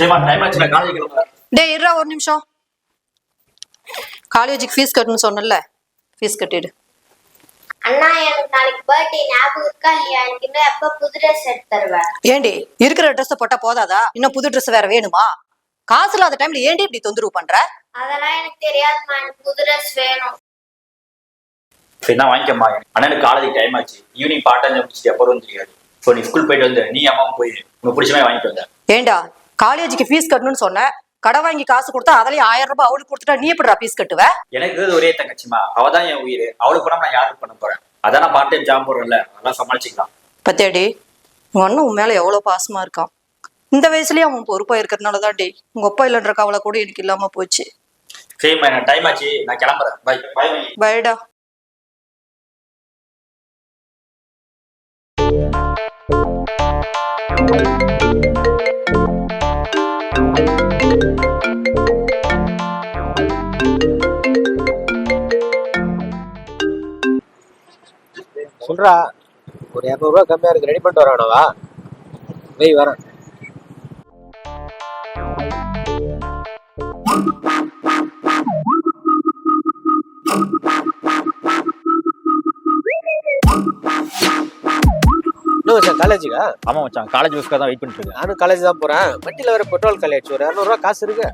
டேய் இருடா ஒரு நிமிஷம். காலேஜுக்கு ஃபீஸ் கட்டணும்னு சொன்னல, ஃபீஸ் கட்டிடு. அண்ணா எனக்கு நாளைக்கு பர்த்டே ஞாபகம் இருக்கா இல்லையா? எனக்கு இன்னும் எப்ப புது ட்ரெஸ் எடுத்து தருவேன்? ஏண்டி இருக்கிற ட்ரெஸ் போட்டா போதாதா? இன்னும் புது ட்ரெஸ் வேற வேணுமா? காசு இல்லாத டைம்ல ஏண்டி இப்படி தொந்தரவு பண்ற? அதெல்லாம் எனக்கு தெரியாதுமா, எனக்கு புது ட்ரெஸ் வேணும். சரிண்ணா வாங்கிக்கம்மா. அண்ணனுக்கு காலேஜ் டைம் ஆச்சு. ஈவினிங் பார்ட் டைம் முடிச்சுட்டு எப்போ தெரியாது. ஸோ நீ ஸ்கூல் போயிட்டு வந்து நீ அம்மா போய் உனக்கு பிடிச்சமே வாங்கிட்டு வந்த. ஏண்டா காலேஜுக்கு ஃபீஸ் கட்டணும்னு சொன்ன, கடை வாங்கி காசு கொடுத்தா அதுலயும் 1000 ரூபாய் அவளுக்கு கொடுத்துட்டா நீ எப்படிடா ஃபீஸ் கட்டுவ? எனக்கு ஒரே தங்கச்சிமா, அவதான் என் உயிர். அவளுக்கு பணம் நான் யாருக்கு பண்ண போறேன்? அதான் நான் பார்ட் டைம் ஜாப் போறேன்ல, அதெல்லாம் சமாளிச்சுக்கலாம். பத்தேடி உங்க அண்ணன் உன் மேல எவ்வளவு பாசமா இருக்கான். இந்த வயசுலயே அவன் பொறுப்பா இருக்கிறதுனாலதான் டி உங்க அப்பா இல்லைன்ற கவலை கூட எனக்கு இல்லாம போச்சு. சரிம்மா, எனக்கு டைம் ஆச்சு, நான் கிளம்புறேன். Bye bye. பைடா. சொல்றா, ஒரு 200 ரூபா கம்மியா இருக்கு, ரெடி பண்ணிட்டு வரானவா? வெய் வரேன். காலேஜுக்கா? ஆமா மச்சான், காலேஜ் பஸ்க்காக தான் வெயிட் பண்ணிட்டு இருக்கேன். நானும் காலேஜ் தான் போறேன். வண்டியில வேற பெட்ரோல் காலியாச்சு. ஒரு 200 ரூபா காசு இருக்கு.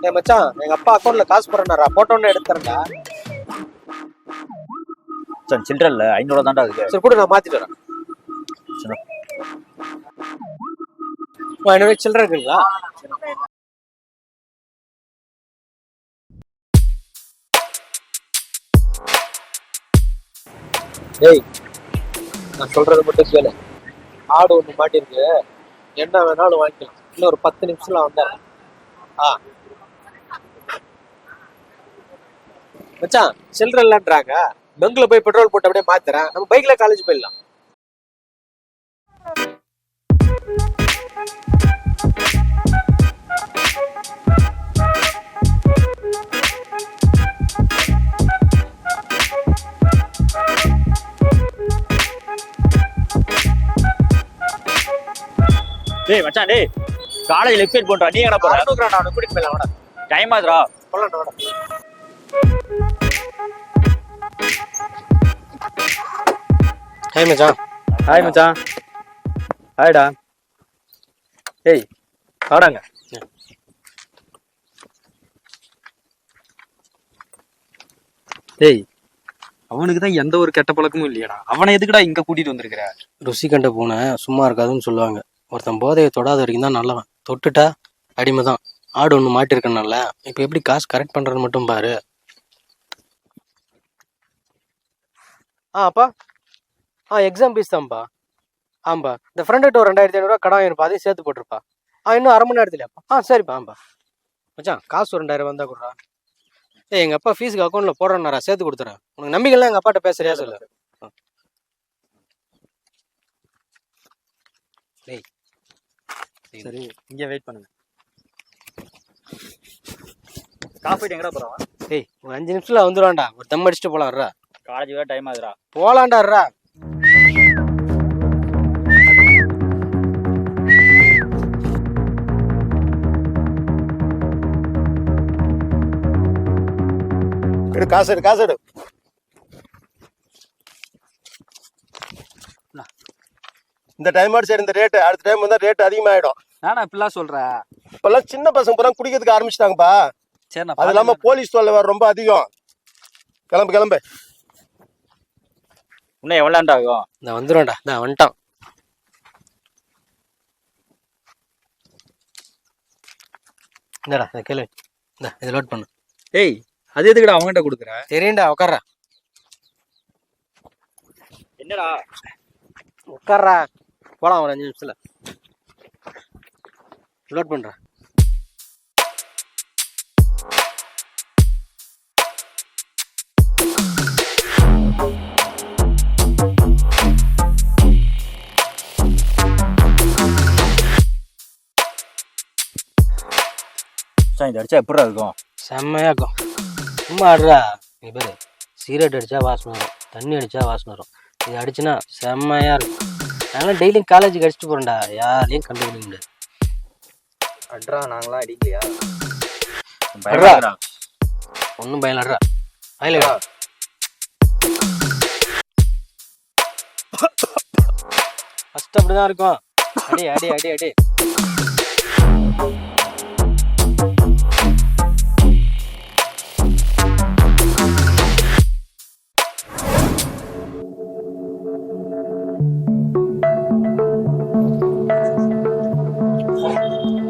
ஏ மச்சான், எங்க அப்பா அக்கௌண்ட்ல காசு போறேன்னாரா, போட்டோன்னு எடுத்துறேன்டா. சில்லற இல்ல, 500 தான்டா இருக்கு. சரி கூட நான் மாத்திட்டு வரேன். 500 சில்லற இருக்குங்களா? ஏய், நான் சொல்றது மட்டும் கேளு. ஆடு ஒண்ணு மாட்டிருக்கு, என்ன வேணாலும் வாங்கிக்கலாம். இன்னும் ஒரு 10 நிமிஷம்ல வந்தேன். மச்சான் சில்லற இல்லன்றாங்க. பெங்க்ல போய் பெட்ரோல் போட்டு அப்படியே மாத்துறேன். நம்ம பைக்ல காலேஜ் போயிடலாம். டேய் மச்சான், டேய் காலேஜ் லெஃப்ட் சைடு போறா. நீ எங்க போற? நான் கூட்டிட்டு போயிடலாம். வாடா, டைம் ஆகுதுடா. போலாம் வாடா. ஹாய் மச்சான். ஹாய் மச்சான். ஹாய்டா. ஏய் வாடாங்க. டேய், அவனுக்கு தான் எந்த ஒரு கெட்ட பழக்கமும் இல்லையாடா. அவனை எதுக்குடா இங்க கூட்டிட்டு வந்திருக்கிற? ருசி கண்ட பூனை சும்மா இருக்காதுன்னு சொல்லுவாங்க. ஒருத்தன் போதையை தொடாத வரைக்கும் தான் நல்லவன். தொட்டுட்டா அடிமை தான். ஆடு ஒன்று மாட்டிருக்கனால இப்போ எப்படி காசு கரெக்ட் பண்றது மட்டும் பாரு. அப்பா, எக்ஸாம் ஃபீஸ் தான்ப்பா. ஆம்பா, இந்த ஃப்ரெண்டுகிட்ட ஒரு 2500 ரூபா கடன் வாங்கிருப்பா, அதையும் சேர்த்து போட்டிருப்பா. இன்னும் அரை மணி நேரத்துலயாப்பா? சரிப்பா. மச்சான் காசு ஒரு 2000 வந்தா கொடுறா. எங்க அப்பா ஃபீஸுக்கு அக்கௌண்ட்ல போடுறேன்னாரா, சேர்த்து கொடுத்துறேன். உனக்கு நம்பிக்கைலாம் எங்க அப்பாட்ட பேசுறியா சொல்லு. சரி, இங்க வெயிட் பண்ணுங்க. காஃபி எங்கடா போறா? ஒரு 5 நிமிஷத்துல வந்துடுவான்டா. ஒரு தம் அடிச்சுட்டு போலாம்ரா. காலேஜ் வேற டைம் ஆகுதுடா. போலாண்டாடுறா. காசு எடு. இந்த டைம் சரி, இந்த ரேட்டு அடுத்த டைம் வந்தா ரேட் அதிகமாயிடும். நானா இப்படிலாம் சொல்றேன்? இப்பெல்லாம் சின்ன பசங்க பூரா குடிக்கிறதுக்கு ஆரம்பிச்சிட்டாங்கப்பா. சரி, அது இல்லாம போலீஸ் தொல்லை வேற ரொம்ப அதிகம். கிளம்பு. இன்னும் எவ்வளோண்டா ஆகும்? இந்த வந்துடும்டா. நான் வந்துட்டான். இந்தடா இந்த கேளு. இந்த இதை லோட் பண்ணு. ஏய், அது எதுக்குடா அவங்ககிட்ட கொடுக்குற? தெரியும்டா, உட்கார்றா. என்னடா உட்கார்றா. போலாம் ஒரு 5 நிமிஷத்துல. லோட் பண்றேன். இதை அடிச்சா எப்படா இருக்கும்? செம்மையா இருக்கும். சும்மா ஆடுறா. நீ பேரு சிகரெட் அடிச்சா வாசனை வரும், தண்ணி அடிச்சா வாசனை வரும். இது அடிச்சுன்னா செம்மையா இருக்கும். நானும் டெய்லியும் காலேஜுக்கு அடிச்சுட்டு போறேன்டா. யாரையும் கண்டுபிடிக்க முடியாது. அட்ரா நாங்களாம் அடிக்கலையா? பயமாடா. ஒன்றும் பயலடா பயலடா. ஃபர்ஸ்ட் அப்படிதான் இருக்கும். அடி அடி அடி அடி.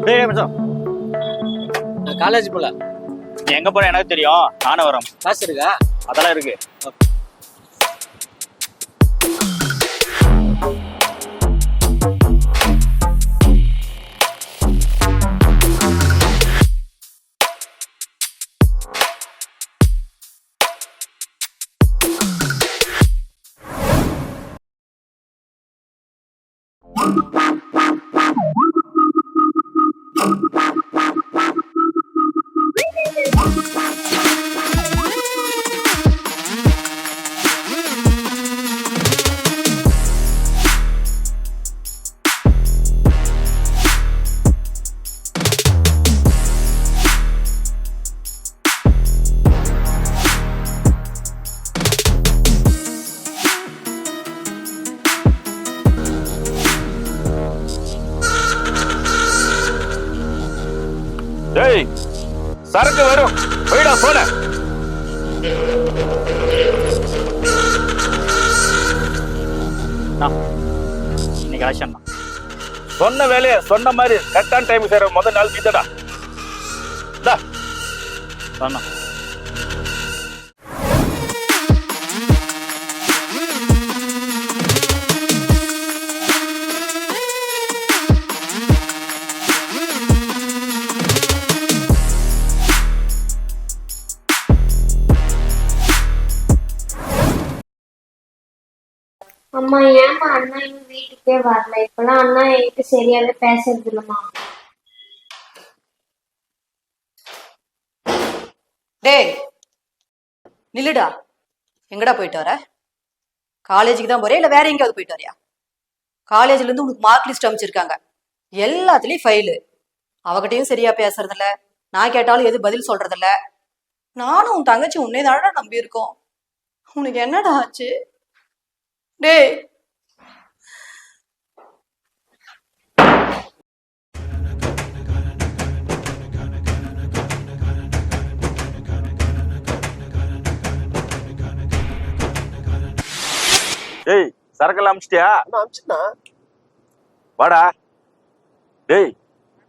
டேய் மச்சான், நான் காலேஜ் போல. நீ எங்க போற எனக்கு தெரியும். நானும் வரேன். காசு இருக்கா? அதெல்லாம் இருக்கு. டேய், சரக்கு வரும், போயிடா போன. இன்னைக்கு ஆக்ஷன் தான். சொன்ன வேலையை சொன்ன மாதிரி கரெக்டான டைம் சேர முதல் நாள் வீட்டடா. சொன்னா அம்மா ஏமா அண்ணா இன்னும் வீட்டுக்கே வரல? இப்பெல்லாம் அண்ணா என்கிட்ட சரியாவே பேசுறது இல்லம்மா. டேய் நில்லுடா. எங்கடா போயிட்டு வர? காலேஜுக்கு தான் போறியா இல்ல வேற எங்கேயாவது போயிட்டு வரியா? காலேஜ்ல இருந்து உனக்கு மார்க் லிஸ்ட் அமைச்சிருக்காங்க. எல்லாத்துலயும் ஃபெயிலு. அவகிட்டையும் சரியா பேசுறது இல்ல. நான் கேட்டாலும் எது பதில் சொல்றது இல்ல. நானும் உன் தங்கச்சி உன்னே தானடா நம்பி இருக்கோம். உனக்கு என்னடா ஆச்சு? டேய் டேய், சரக்கெல்லாம் அமிச்சிட்டியா? அமிச்சுனா வாடா. டேய்,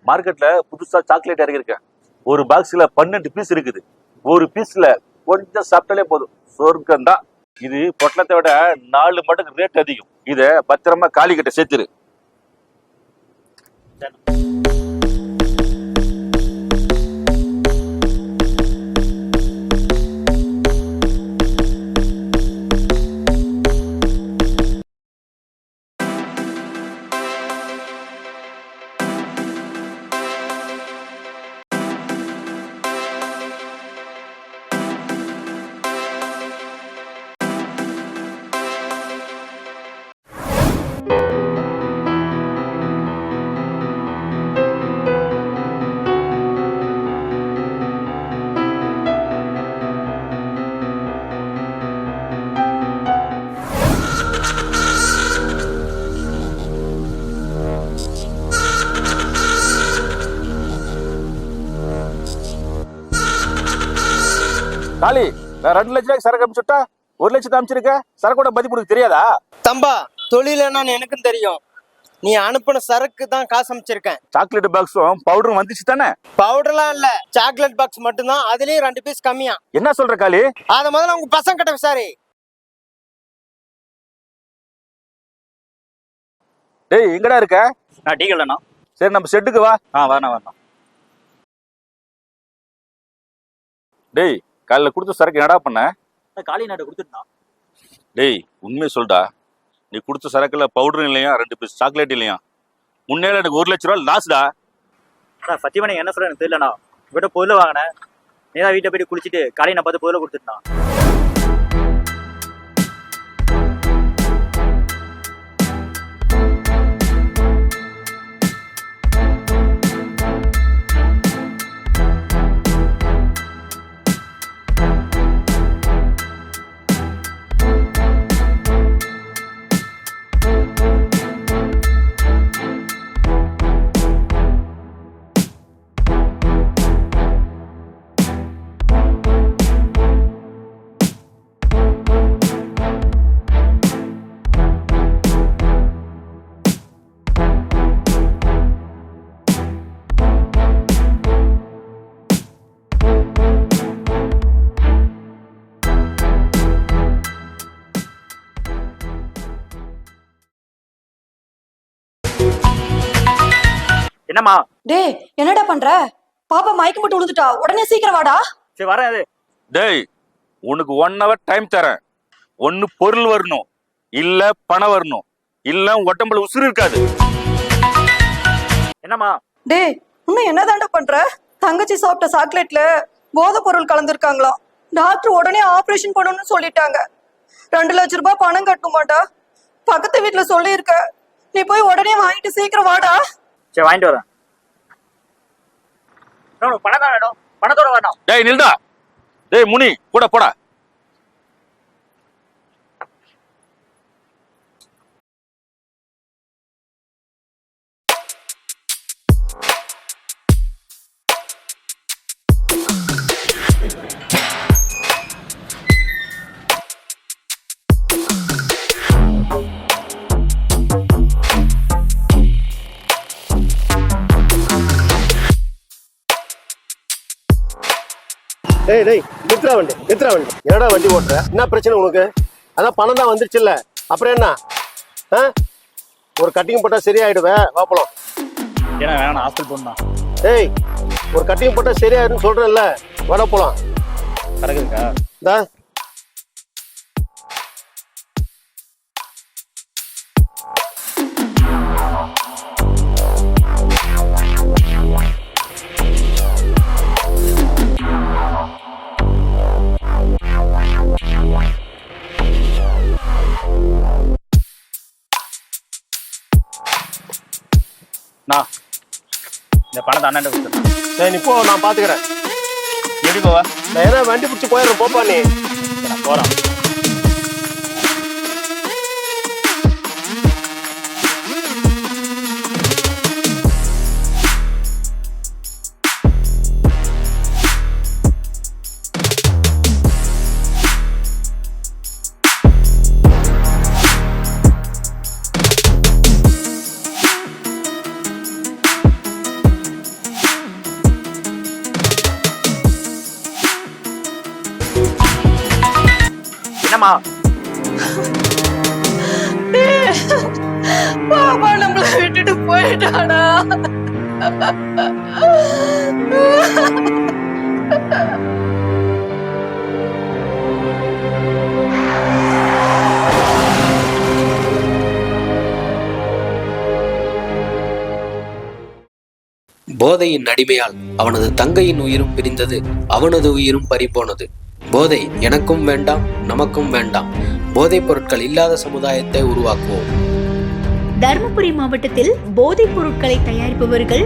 மார்க்கெட்ல புதுசா சாக்லேட் இறங்கிருக்கேன். ஒரு பாக்ஸ்ல 12 பீஸ் இருக்குது. ஒரு பீஸ்ல கொஞ்சம் சாப்பிட்டாலே போதும், சொர்க்கம் தான். இது பொட்டலத்தை விட 4 மடங்கு ரேட் அதிகம். இத பத்திரமா காலி கிட்ட சேர்த்துரு. காலி, நான் 2 லட்சம் ரூபாய்க்கு சரக்கு அமிச்சுட்டா 1 லட்சத்தை அமிச்சிருக்க. சரக்கோட மதிப்பு உனக்கு தெரியாதா? தம்பா, தொழில் என்னன்னு எனக்கும் தெரியும். நீ அனுப்பின சரக்கு தான் காசு அமைச்சிருக்கேன். சாக்லேட் பாக்ஸும் பவுடரும் வந்துச்சு தானே? பவுடர்லாம் இல்ல, சாக்லேட் பாக்ஸ் மட்டும்தான். அதுலயும் 2 பீஸ் கம்மியா. என்ன சொல்ற காலி? அத முதல்ல உங்க பசங்க கிட்ட விசாரி. டேய், எங்கடா இருக்க? நான் டீ இல்லைண்ணா. சரி, நம்ம ஷெட்டுக்கு வா. வரணும். டேய், காலைல கொடுத்த சரக்கு என்னடா பண்ண? காலி நாட்டை கொடுத்துட்டான். டேய், உண்மையை சொல்டா. நீ கொடுத்த சரக்குல பவுடரும் இல்லையா, 2 பீஸ் சாக்லேட் இல்லையா? முன்னேல எனக்கு 1 லட்ச ரூபா லாஸ்டா. சத்தியமா நீங்க என்ன சொல்ற எனக்கு தெரியலண்ணா. உங்ககிட்ட பொருள் வாங்கினேன். நீதான் வீட்டை போயிட்டு குளிச்சுட்டு காலையை நான் பார்த்து பொருளை கொடுத்துட்டான். என்னம்மா? டேய் என்னடா பண்ற? பாப்பா மயக்கம் போட்டு விழுந்துட்டா, உடனே சீக்கிரம் வாடா. சரி வரேன். டேய் உனக்கு 1 hour டைம் தரேன். ஒன்னு பொருள் வரணும், இல்ல பணம் வரணும், இல்ல உடம்புல உசுறு இருக்காது. என்னம்மா? டேய் இன்னும் என்னதான்டா பண்ற? தங்கச்சி சாப்பிட்ட சாக்லேட்ல போதை பொருள் கலந்துருக்காங்களாம். டாக்டர் உடனே ஆபரேஷன் பண்ணணும்னு சொல்லிட்டாங்க. 2 லட்சம் ரூபாய் பணம் கட்டணுமாடா. பக்கத்து வீட்டுல சொல்லியிருக்க. நீ போய் உடனே வாங்கிட்டு சீக்கிரம் வாடா. சரி வாங்கிட்டு வரேன். பணம் தான் வேணும், பணத்தோட வரணும். டேய் நில்டா. டேய் முனி கூட போடா. டேய் டேய் நிறுத்துறா வண்டி. என்னடா வண்டி ஓட்டுற? என்ன பிரச்சனை உனக்கு? அதான் பணம் தான் வந்துருச்சுல்ல, அப்புறம் என்ன? ஒரு கட்டிங் போட்டா சரியாயிடுவே. வாப்பலாம். ஏன்னா வேணாம், ஹாஸ்பிட்டல் போகணும். டேய் ஒரு கட்டிங் போட்டா சரியாயிடுன்னு சொல்றேன்ல, வட போலாம். கரெக்டுக்கா? இந்தா இந்த பணத்தை அண்ணன் கொடுத்துருக்கேன். டேய் நீ போ, நான் பாத்துக்கிறேன். எப்படி போவா? நான் ஏன்னா வண்டி பிடிச்சி போயிடுறேன், போப்பா நீ. நான் போறேன். என்னம்மா? பாப்பா நம்மள விட்டுட்டு போயிட்டாடா. போதையின் அடிமையால் அவனது தங்கையின் உயிரும் பிரிந்தது, அவனது உயிரும் பறிபோனது. போதை எனக்கும் வேண்டாம், நமக்கும் வேண்டாம். போதைப் பொருட்கள் இல்லாத சமுதாயத்தை உருவாக்குவோம். தருமபுரி மாவட்டத்தில் போதைப் பொருட்களை தயாரிப்பவர்கள்,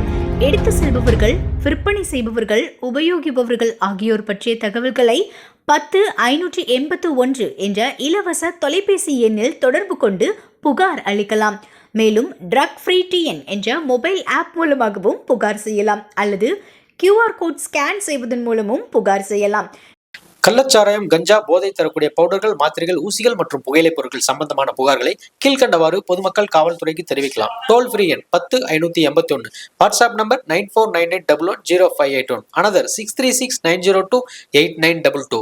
எடுத்து செல்பவர்கள், விற்பனை செய்பவர்கள், உபயோகிப்பவர்கள் ஆகியோர் பற்றிய தகவல்களை 10-581 என்ற இலவச தொலைபேசி எண்ணில் தொடர்பு கொண்டு புகார் அளிக்கலாம். மேலும் ட்ரக் ஃப்ரீ டிஎன் என்ற மொபைல் ஆப் மூலமாகவும் புகார் செய்யலாம் அல்லது QR கோட் ஸ்கேன் செய்வதன் மூலமும் புகார் செய்யலாம். கள்ளச்சாராயம், கஞ்சா, போதை தரக்கூடிய பவுடர்கள், மாத்திரைகள், ஊசிகள் மற்றும் புகையிலை பொருட்கள் சம்பந்தமான புகார்களை கீழ்கண்டவாறு பொதுமக்கள் காவல்துறைக்கு தெரிவிக்கலாம். டோல் ஃப்ரீ எண் 10-581. WhatsApp number 9498110581. Another 6369028922.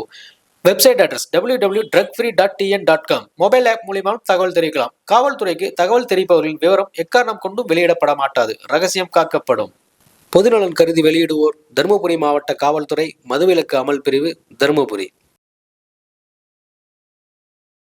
Website address www.drugfree.tn.com. Mobile app மூலமா தகவல் தெரிவிக்கலாம். காவல்துறைக்கு தகவல் தெரிவிப்பவர்களின் விவரம் எக்காரணம் கொண்டும் வெளியிடப்பட மாட்டாது, ரகசியம் காக்கப்படும். பொதுநலன் கருதி வெளியிடுவோர் தருமபுரி மாவட்ட காவல்துறை, மதுவிலக்கு அமல் பிரிவு, தருமபுரி.